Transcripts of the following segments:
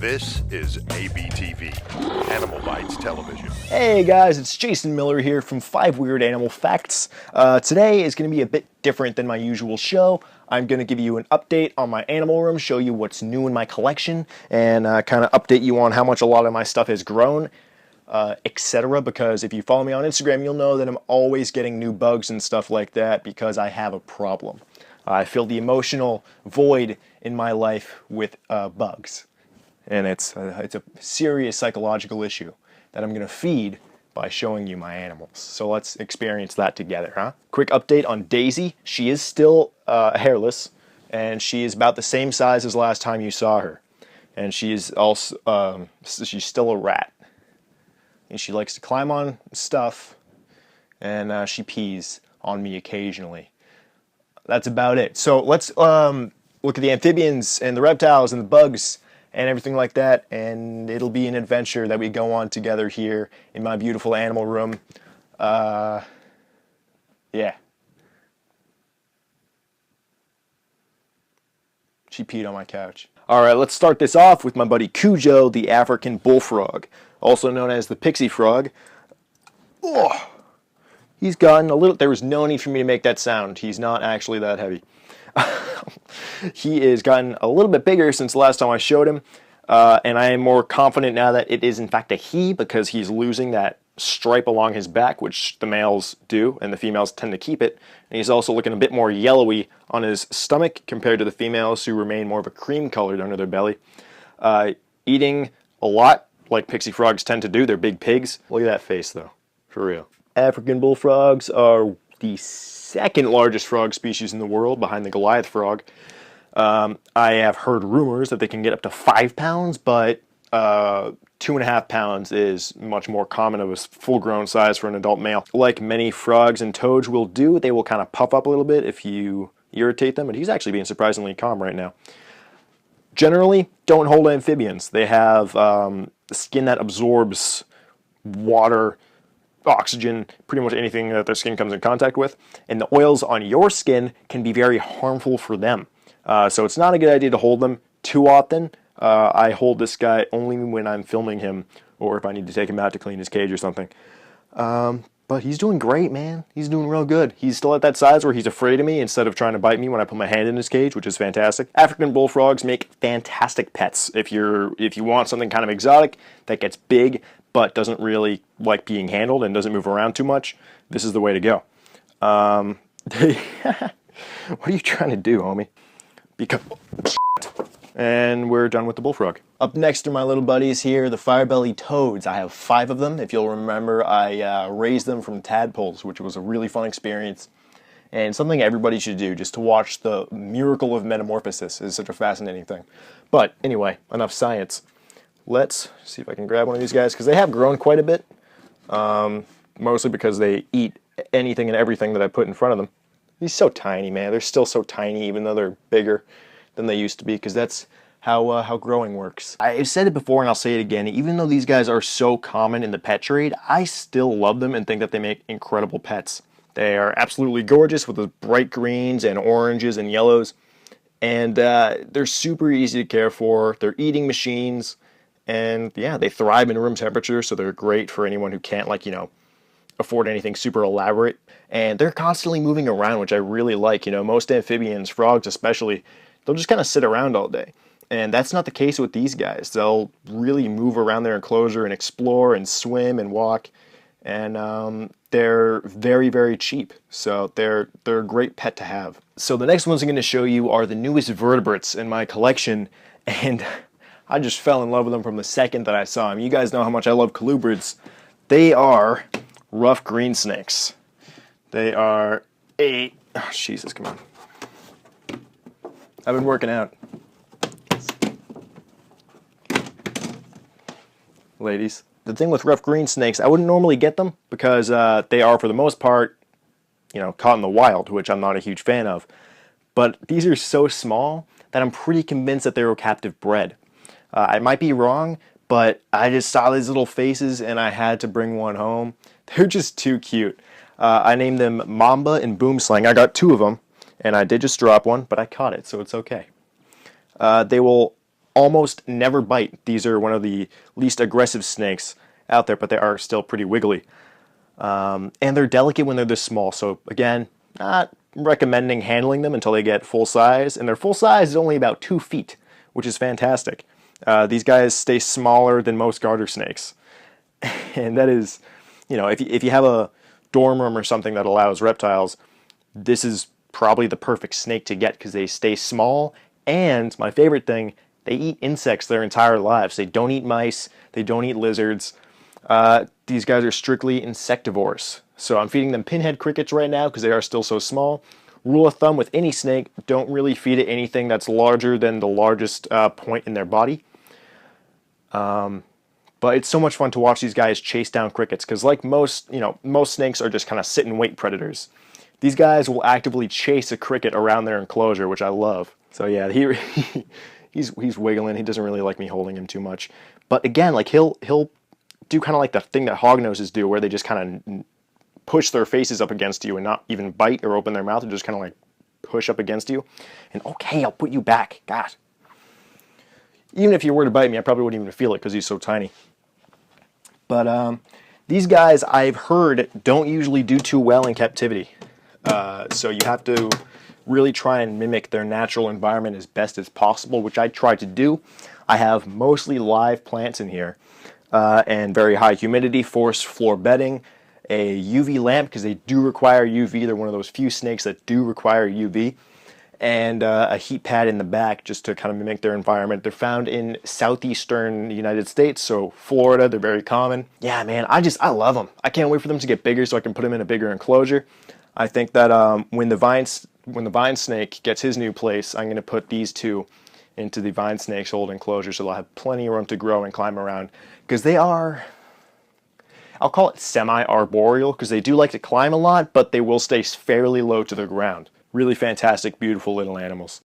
This is ABTV, Animal Bites Television. Hey guys, it's Jason Miller here from 5 Weird Animal Facts. Today is going to be a bit different than my usual show. I'm going to give you an update on my animal room, show you what's new in my collection, and kind of update you on how much a lot of my stuff has grown, etc. Because if you follow me on Instagram, you'll know that I'm always getting new bugs and stuff like that because I have a problem. I feel the emotional void in my life with bugs. And it's a serious psychological issue that I'm going to feed by showing you my animals. So let's experience that together, huh? Quick update on Daisy. She is still hairless, and she is about the same size as last time you saw her. And she is also she's still a rat. And she likes to climb on stuff, and she pees on me occasionally. That's about it. So let's look at the amphibians and the reptiles and the bugs and everything like that, and it'll be an adventure that we go on together here in my beautiful animal room. Yeah. She peed on my couch. Alright, let's start this off with my buddy Cujo, the African bullfrog, also known as the pixie frog. Oh, he's gotten a little... There was no need for me to make that sound. He's not actually that heavy. He has gotten a little bit bigger since the last time I showed him, and I am more confident now that it is in fact a he because he's losing that stripe along his back, which the males do, and the females tend to keep it. And he's also looking a bit more yellowy on his stomach compared to the females, who remain more of a cream colored under their belly. Eating a lot, like pixie frogs tend to do. They're big pigs. Look at that face, though, for real. African bullfrogs are the second largest frog species in the world, behind the Goliath frog. I have heard rumors that they can get up to 5 pounds, but 2.5 pounds is much more common of a full-grown size for an adult male. Like many frogs and toads will do, they will kind of puff up a little bit if you irritate them, but he's actually being surprisingly calm right now. Generally, don't hold amphibians. They have skin that absorbs water, oxygen, pretty much anything that their skin comes in contact with, and the oils on your skin can be very harmful for them. So it's not a good idea to hold them too often. I hold this guy only when I'm filming him, or if I need to take him out to clean his cage or something. But he's doing great, man. He's doing real good. He's still at that size where he's afraid of me instead of trying to bite me when I put my hand in his cage, which is fantastic. African bullfrogs make fantastic pets. If you want something kind of exotic that gets big but doesn't really like being handled and doesn't move around too much, this is the way to go. What are you trying to do, homie? Because... And we're done with the bullfrog. Up next are my little buddies here, the Firebellied Toads. I have 5 of them. If you'll remember, I raised them from tadpoles, which was a really fun experience. And something everybody should do, just to watch the miracle of metamorphosis is such a fascinating thing. But anyway, enough science. Let's see if I can grab one of these guys, because they have grown quite a bit. Mostly because they eat anything and everything that I put in front of them. He's so tiny, man. They're still so tiny, even though they're bigger than they used to be, because that's how growing works. I've said it before and I'll say it again, even though these guys are so common in the pet trade, I still love them and think that they make incredible pets. They are absolutely gorgeous with the bright greens and oranges and yellows, and they're super easy to care for. They're eating machines, and yeah, they thrive in room temperature, so they're great for anyone who can't, like, afford anything super elaborate. And they're constantly moving around, which I really like. Most amphibians, frogs especially, they'll just kind of sit around all day. And that's not the case with these guys. They'll really move around their enclosure and explore and swim and walk. And they're very, very cheap. So they're a great pet to have. So the next ones I'm going to show you are the newest vertebrates in my collection. And I just fell in love with them from the second that I saw them. You guys know how much I love colubrids. They are rough green snakes. They are oh, Jesus, come on. I've been working out. Ladies. The thing with rough green snakes, I wouldn't normally get them because they are, for the most part, caught in the wild, which I'm not a huge fan of. But these are so small that I'm pretty convinced that they were captive bred. I might be wrong, but I just saw these little faces and I had to bring one home. They're just too cute. I named them Mamba and Boomslang. I got 2 of them, and I did just drop one, but I caught it, so it's okay. They will almost never bite. These are one of the least aggressive snakes out there, but they are still pretty wiggly. And they're delicate when they're this small. So again, not recommending handling them until they get full size. And their full size is only about 2 feet, which is fantastic. These guys stay smaller than most garter snakes. And that is, you know, if you have a dorm room or something that allows reptiles, this is probably the perfect snake to get because they stay small. And my favorite thing, they eat insects their entire lives. They don't eat mice. They don't eat lizards. These guys are strictly insectivores. So I'm feeding them pinhead crickets right now because they are still so small. Rule of thumb with any snake, don't really feed it anything that's larger than the largest point in their body. But it's so much fun to watch these guys chase down crickets because like most snakes are just kind of sit and wait predators. These guys will actively chase a cricket around their enclosure, which I love. So yeah, he's wiggling. He doesn't really like me holding him too much. But again, like he'll do kind of like the thing that hognoses do, where they just kind of push their faces up against you and not even bite or open their mouth, and just kind of like push up against you. And okay, I'll put you back. God. Even if you were to bite me, I probably wouldn't even feel it because he's so tiny. But these guys, I've heard, don't usually do too well in captivity. So you have to really try and mimic their natural environment as best as possible, which I try to do. I have mostly live plants in here and very high humidity, forced floor bedding, a UV lamp because they do require UV. They're one of those few snakes that do require UV. And a heat pad in the back just to kind of mimic their environment. They're found in southeastern United States, so Florida, they're very common. Yeah, man, I love them. I can't wait for them to get bigger so I can put them in a bigger enclosure. I think that when the vine snake gets his new place, I'm going to put these two into the vine snake's old enclosure so they'll have plenty of room to grow and climb around. Because they are, I'll call it semi-arboreal, because they do like to climb a lot, but they will stay fairly low to the ground. Really fantastic, beautiful little animals.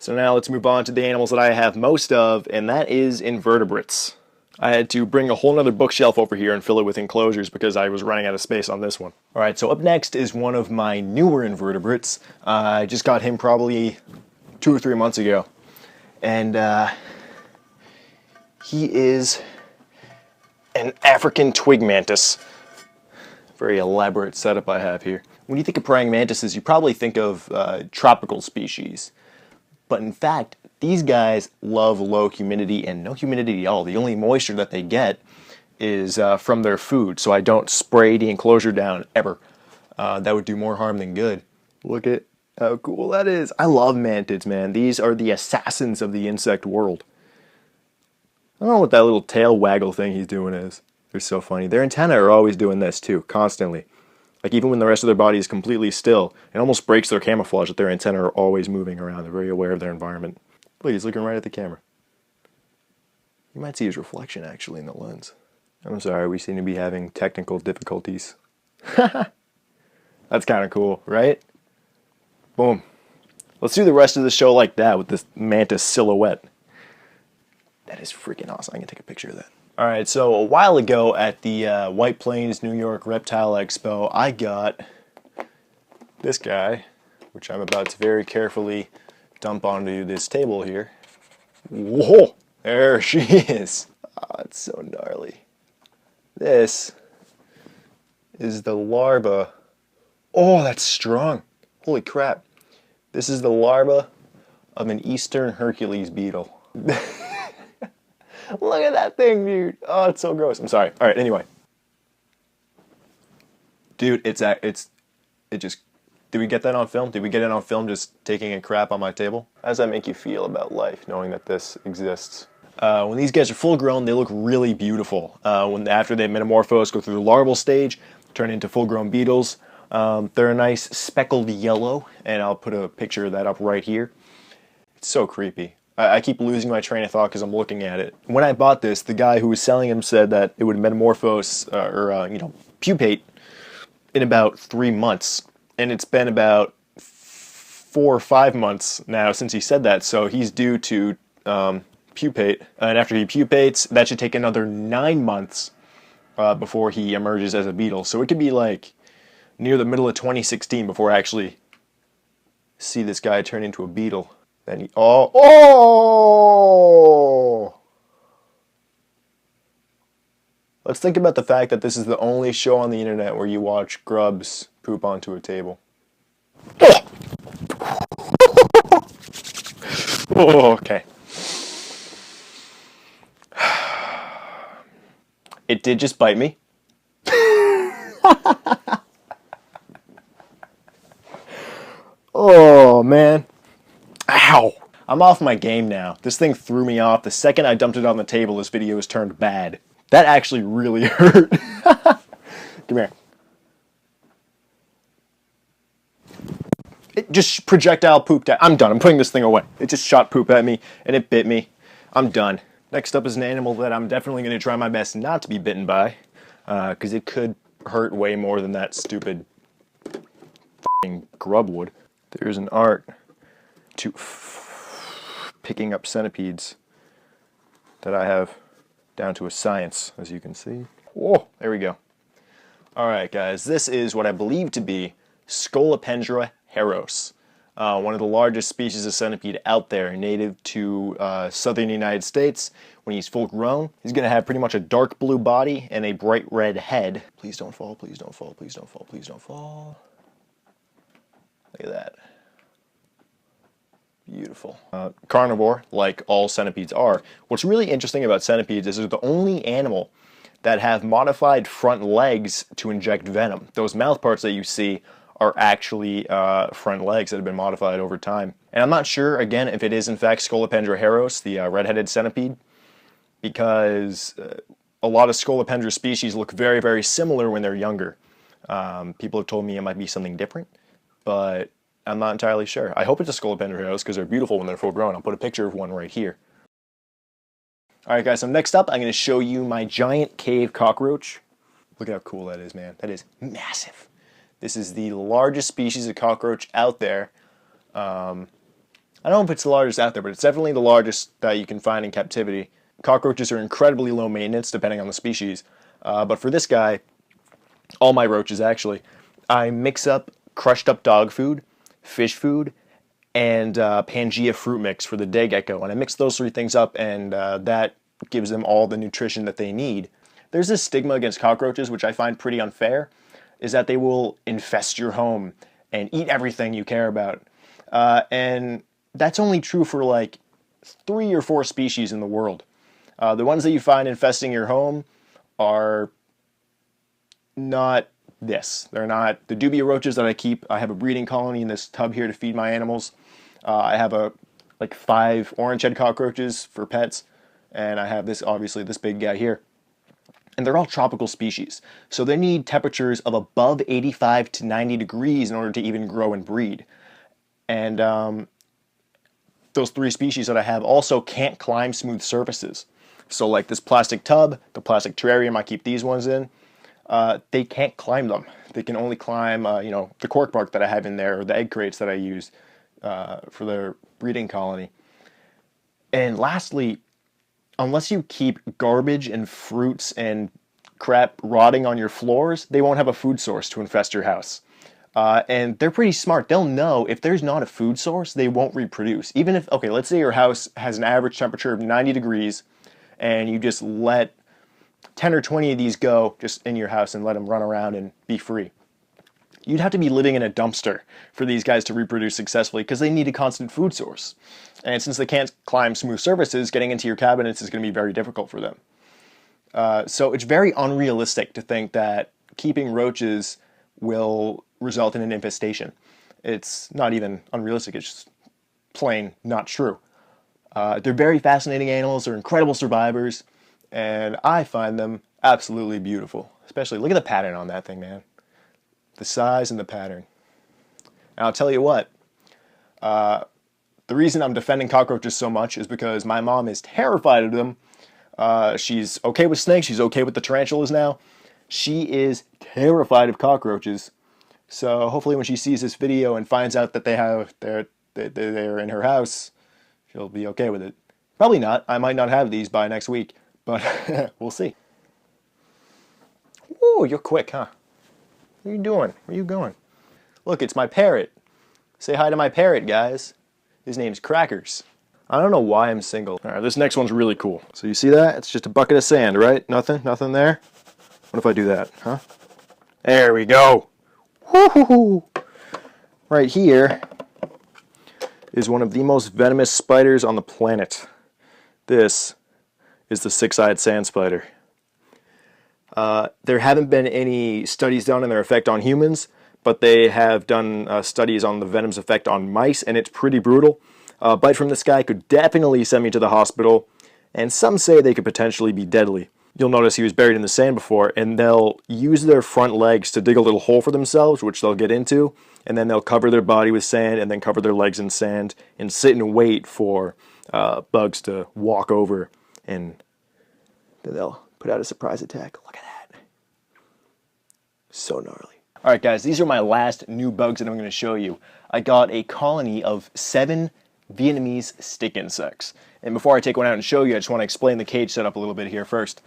So now let's move on to the animals that I have most of, and that is invertebrates. I had to bring a whole nother bookshelf over here and fill it with enclosures because I was running out of space on this one. Alright, so up next is one of my newer invertebrates. I just got him probably 2 or 3 months ago. And he is an African twig mantis. Very elaborate setup I have here. When you think of praying mantises, you probably think of tropical species. But in fact, these guys love low humidity and no humidity at all. The only moisture that they get is from their food, so I don't spray the enclosure down ever. That would do more harm than good. Look at how cool that is. I love mantids, man. These are the assassins of the insect world. I don't know what that little tail waggle thing he's doing is. They're so funny. Their antennae are always doing this too, constantly. Like even when the rest of their body is completely still, it almost breaks their camouflage that their antennae are always moving around. They're very aware of their environment. Look, he's looking right at the camera. You might see his reflection actually in the lens. I'm sorry, we seem to be having technical difficulties. That's kind of cool, right? Boom. Let's do the rest of the show like that with this mantis silhouette. That is freaking awesome. I'm going to take a picture of that. Alright, so a while ago at the White Plains, New York Reptile Expo, I got this guy, which I'm about to very carefully dump onto this table here. Whoa! There she is! Oh, it's so gnarly. This is the larva. Oh, that's strong! Holy crap. This is the larva of an eastern Hercules beetle. Look at that thing, dude. Oh, it's so gross. I'm sorry. All right, anyway. Dude, it just, did we get that on film? Did we get it on film just taking a crap on my table? How does that make you feel about life, knowing that this exists? When these guys are full grown, they look really beautiful. After they metamorphose, go through the larval stage, turn into full grown beetles. They're a nice speckled yellow, and I'll put a picture of that up right here. It's so creepy. I keep losing my train of thought because I'm looking at it. When I bought this, the guy who was selling him said that it would metamorphose pupate in about 3 months, and it's been about 4 or 5 months now since he said that. So he's due to pupate, and after he pupates, that should take another 9 months before he emerges as a beetle. So it could be like near the middle of 2016 before actually see this guy turn into a beetle. Then he, oh! Let's think about the fact that this is the only show on the internet where you watch grubs poop onto a table. Oh, okay. It did just bite me. Oh, man. Ow. I'm off my game now. This thing threw me off. The second I dumped it on the table, this video was turned bad. That actually really hurt. Come here. It just projectile pooped at. I'm done. I'm putting this thing away. It just shot poop at me, and it bit me. I'm done. Next up is an animal that I'm definitely going to try my best not to be bitten by, because it could hurt way more than that stupid f***ing grub would. There's an art to picking up centipedes that I have down to a science, as you can see. Whoa, there we go. Alright guys, this is what I believe to be Scolopendra Haros, one of the largest species of centipede out there, native to southern United States. When he's full grown, he's going to have pretty much a dark blue body and a bright red head. Please don't fall, please don't fall, please don't fall, please don't fall. Look at that. Beautiful. Carnivore, like all centipedes are. What's really interesting about centipedes is they're the only animal that have modified front legs to inject venom. Those mouth parts that you see are actually front legs that have been modified over time. And I'm not sure, again, if it is in fact Scolopendra Haros, the red-headed centipede, because a lot of Scolopendra species look very, very similar when they're younger. People have told me it might be something different, but I'm not entirely sure. I hope it's a Scolopendra Haros because they're beautiful when they're full grown. I'll put a picture of one right here. Alright guys, so next up I'm going to show you my giant cave cockroach. Look at how cool that is, man. That is massive. This is the largest species of cockroach out there. I don't know if it's the largest out there, but it's definitely the largest that you can find in captivity. Cockroaches are incredibly low maintenance depending on the species. But for this guy, all my roaches actually, I mix up crushed up dog food, fish food, and Pangea fruit mix for the day gecko. And I mix those three things up, and that gives them all the nutrition that they need. There's this stigma against cockroaches, which I find pretty unfair, is that they will infest your home and eat everything you care about. And that's only true for like 3 or 4 species in the world. The ones that you find infesting your home are not this. They're not the dubia roaches that I keep. I have a breeding colony in this tub here to feed my animals. I have like 5 orange-head cockroaches for pets, and I have this, obviously, this big guy here. And they're all tropical species, so they need temperatures of above 85 to 90 degrees in order to even grow and breed. And those 3 species that I have also can't climb smooth surfaces. So like this plastic tub, the plastic terrarium I keep these ones in, they can't climb them. They can only climb, you know, the cork bark that I have in there, or the egg crates that I use for their breeding colony. And lastly, unless you keep garbage and fruits and crap rotting on your floors, they won't have a food source to infest your house. And they're pretty smart. They'll know if there's not a food source, they won't reproduce. Even if, okay, let's say your house has an average temperature of 90 degrees, and you just let 10 or 20 of these go just in your house and let them run around and be free. You'd have to be living in a dumpster for these guys to reproduce successfully because they need a constant food source. And since they can't climb smooth surfaces, getting into your cabinets is going to be very difficult for them. So it's very unrealistic to think that keeping roaches will result in an infestation. It's not even unrealistic, it's just plain not true. They're very fascinating animals, they're incredible survivors, and I find them absolutely beautiful. Especially, look at the pattern on that thing, man. The size and the pattern. And I'll tell you what, the reason I'm defending cockroaches so much is because my mom is terrified of them. She's okay with snakes, she's okay with the tarantulas now. She is terrified of cockroaches. So hopefully when she sees this video and finds out that they're in her house, she'll be okay with it. Probably not. I might not have these by next week, but we'll see. Ooh, you're quick, huh? What are you doing? Where are you going? Look, it's my parrot. Say hi to my parrot, guys. His name's Crackers. I don't know why I'm single. All right, this next one's really cool. So you see that? It's just a bucket of sand, right? Nothing there? What if I do that, huh? There we go. Woo-hoo-hoo. Right here is one of the most venomous spiders on the planet. This is the six-eyed sand spider. There haven't been any studies done on their effect on humans, but they have done studies on the venom's effect on mice, and it's pretty brutal. A bite from this guy could definitely send me to the hospital, and some say they could potentially be deadly. You'll notice he was buried in the sand before, and they'll use their front legs to dig a little hole for themselves, which they'll get into, and then they'll cover their body with sand, and then cover their legs in sand, and sit and wait for bugs to walk over, and then they'll put out a surprise attack. Look at that. So gnarly. Alright guys, these are my last new bugs that I'm going to show you. I got a colony of 7 Vietnamese stick insects. And before I take one out and show you, I just want to explain the cage setup a little bit here first.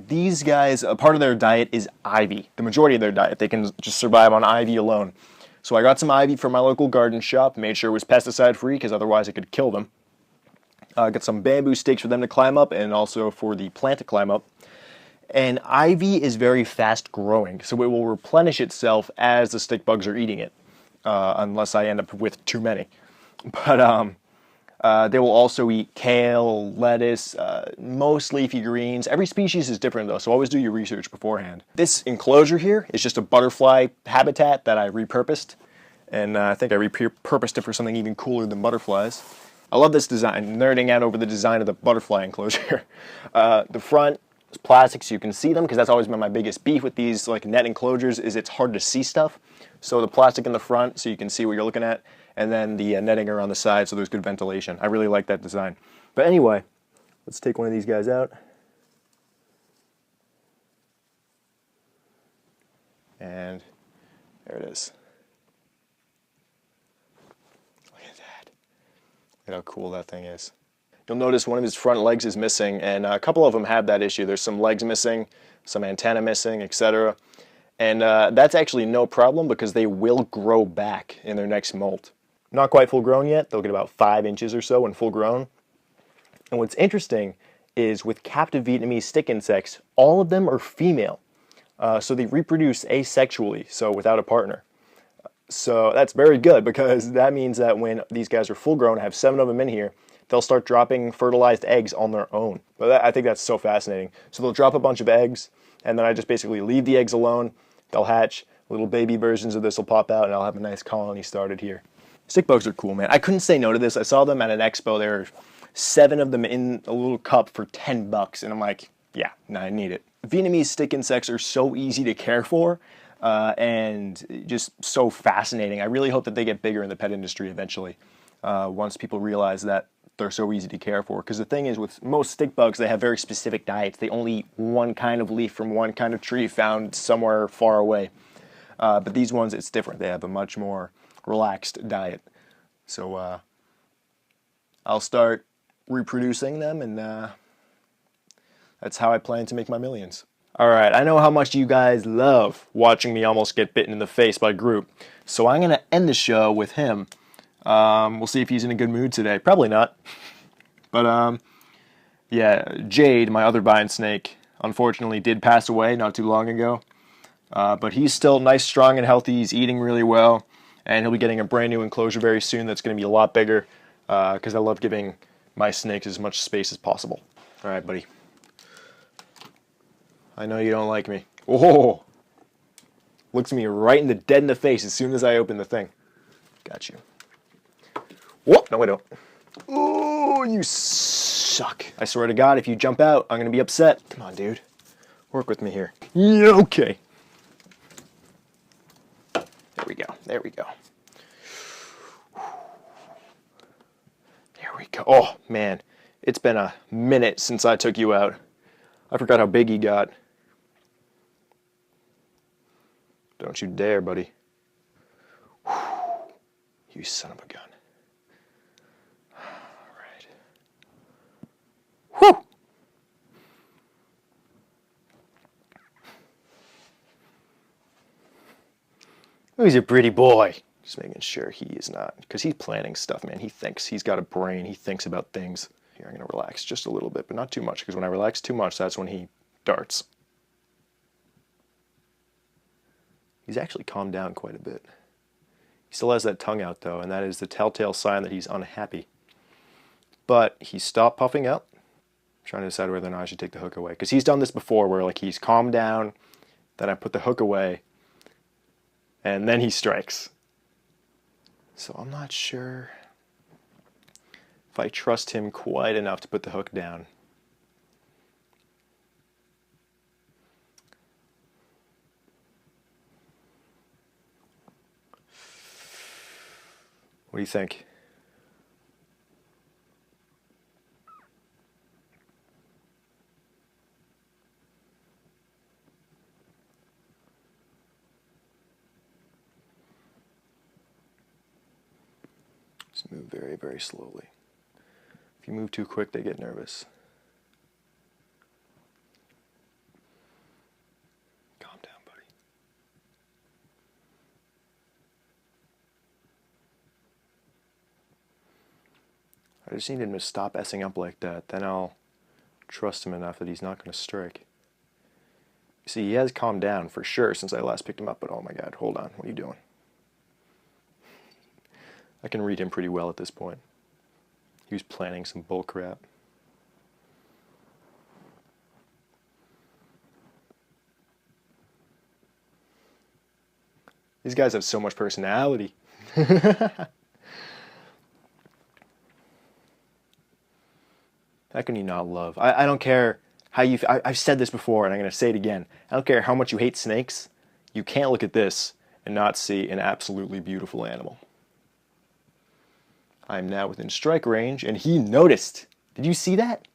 These guys, a part of their diet is ivy. The majority of their diet, they can just survive on ivy alone. So I got some ivy from my local garden shop, made sure it was pesticide free because otherwise it could kill them. Got some bamboo stakes for them to climb up and also for the plant to climb up. And ivy is very fast growing, so it will replenish itself as the stick bugs are eating it, unless I end up with too many. But they will also eat kale, lettuce, most leafy greens. Every species is different though, so always do your research beforehand. This enclosure here is just a butterfly habitat that I repurposed, and I think I repurposed it for something even cooler than butterflies. I love this design, nerding out over the design of the butterfly enclosure. The front is plastic so you can see them, because that's always been my biggest beef with these like net enclosures, is it's hard to see stuff. So the plastic in the front so you can see what you're looking at, and then the netting around the side so there's good ventilation. I really like that design. But anyway, let's take one of these guys out. And there it is. Look at that. Look at how cool that thing is. You'll notice one of his front legs is missing, and a couple of them have that issue. There's some legs missing, some antenna missing, etc. And that's actually no problem because they will grow back in their next molt. Not quite full grown yet. They'll get about 5 inches or so when full grown. And what's interesting is with captive Vietnamese stick insects, all of them are female. So they reproduce asexually, so without a partner. So that's very good because that means that when these guys are full grown, I have 7 of them in here, they'll start dropping fertilized eggs on their own. But I think that's so fascinating. So they'll drop a bunch of eggs, and then I just basically leave the eggs alone. They'll hatch, little baby versions of this will pop out, and I'll have a nice colony started here. Stick bugs are cool, man. I couldn't say no to this. I saw them at an expo. There were 7 of them in a little cup for $10, and I'm like, yeah, nah, I need it. Vietnamese stick insects are so easy to care for, and just so fascinating. I really hope that they get bigger in the pet industry eventually, once people realize that they're so easy to care for. Because the thing is, with most stick bugs, they have very specific diets. They only eat one kind of leaf from one kind of tree found somewhere far away. But these ones, it's different. They have a much more relaxed diet. So I'll start reproducing them, and that's how I plan to make my millions. Alright, I know how much you guys love watching me almost get bitten in the face by Groot. So I'm going to end the show with him. We'll see if he's in a good mood today. Probably not. But, yeah, Jade, my other vine snake, unfortunately did pass away not too long ago. But he's still nice, strong, and healthy. He's eating really well. And he'll be getting a brand new enclosure very soon that's going to be a lot bigger. Because I love giving my snakes as much space as possible. Alright, buddy. I know you don't like me. Oh! Looks me right in the dead in the face as soon as I open the thing. Got you. Whoop! No, I don't. Ooh, you suck. I swear to God, if you jump out, I'm going to be upset. Come on, dude. Work with me here. Yeah, okay. There we go. There we go. There we go. Oh, man. It's been a minute since I took you out. I forgot how big he got. Don't you dare, buddy. Whew. You son of a gun. Whew! Who's a pretty boy? Just making sure he is not, because he's planning stuff, man. He thinks, he's got a brain, he thinks about things. Here, I'm gonna relax just a little bit, but not too much, because when I relax too much, that's when he darts. He's actually calmed down quite a bit. He still has that tongue out though, and that is the telltale sign that he's unhappy. But he stopped puffing up. I'm trying to decide whether or not I should take the hook away, because he's done this before where like he's calmed down, then I put the hook away, and then he strikes. So I'm not sure if I trust him quite enough to put the hook down. What do you think? Just move very, very slowly. If you move too quick, they get nervous. Calm down, buddy. I just need him to stop essing up like that. Then I'll trust him enough that he's not going to strike. See, he has calmed down for sure since I last picked him up, but oh my god, hold on. What are you doing? I can read him pretty well at this point. He was planning some bull crap. These guys have so much personality. How can you not love? I don't care how you... I've said this before and I'm going to say it again. I don't care how much you hate snakes. You can't look at this and not see an absolutely beautiful animal. I am now within strike range, and he noticed. Did you see that?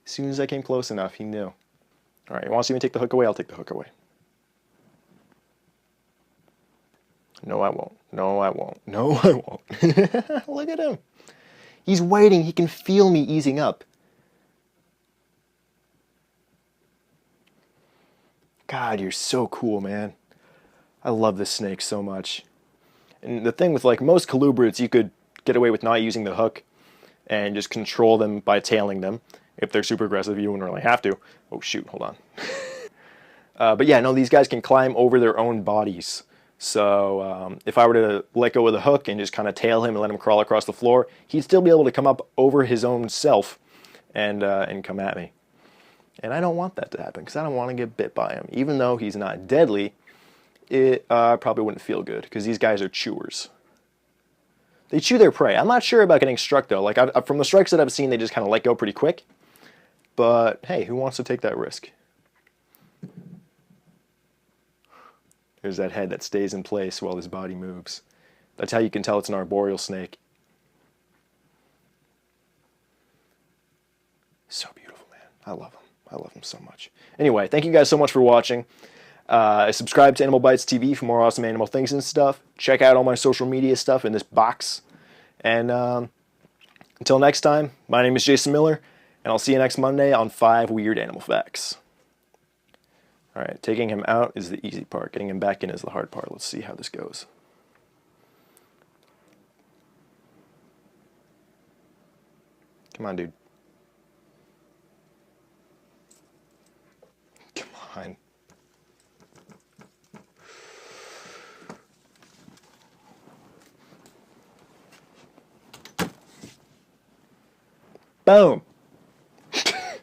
As soon as I came close enough, he knew. All right, you want to see me take the hook away? I'll take the hook away. No, I won't. No, I won't. No, I won't. Look at him. He's waiting. He can feel me easing up. God, you're so cool, man. I love this snake so much. And the thing with like most colubrids, you could get away with not using the hook and just control them by tailing them. If they're super aggressive, you wouldn't really have to. Oh shoot, hold on. But yeah, no, these guys can climb over their own bodies. So if I were to let go of the hook and just kind of tail him and let him crawl across the floor, he'd still be able to come up over his own self and come at me. And I don't want that to happen because I don't want to get bit by him. Even though he's not deadly, it probably wouldn't feel good because these guys are chewers. They chew their prey. I'm not sure about getting struck though. Like from the strikes that I've seen, they just kind of let go pretty quick. But hey, who wants to take that risk? There's that head that stays in place while his body moves. That's how you can tell it's an arboreal snake. So beautiful, man. I love him. I love him so much. Anyway, thank you guys so much for watching. Subscribe to Animal Bites TV for more awesome animal things and stuff. Check out all my social media stuff in this box. And until next time, my name is Jason Miller, and I'll see you next Monday on 5 Weird Animal Facts. Alright, taking him out is the easy part. Getting him back in is the hard part. Let's see how this goes. Come on, dude. Come on. Boom! That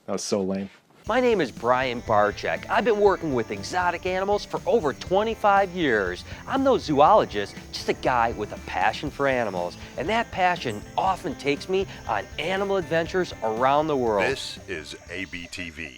was so lame. My name is Brian Barczyk. I've been working with exotic animals for over 25 years. I'm no zoologist, just a guy with a passion for animals. And that passion often takes me on animal adventures around the world. This is ABTV.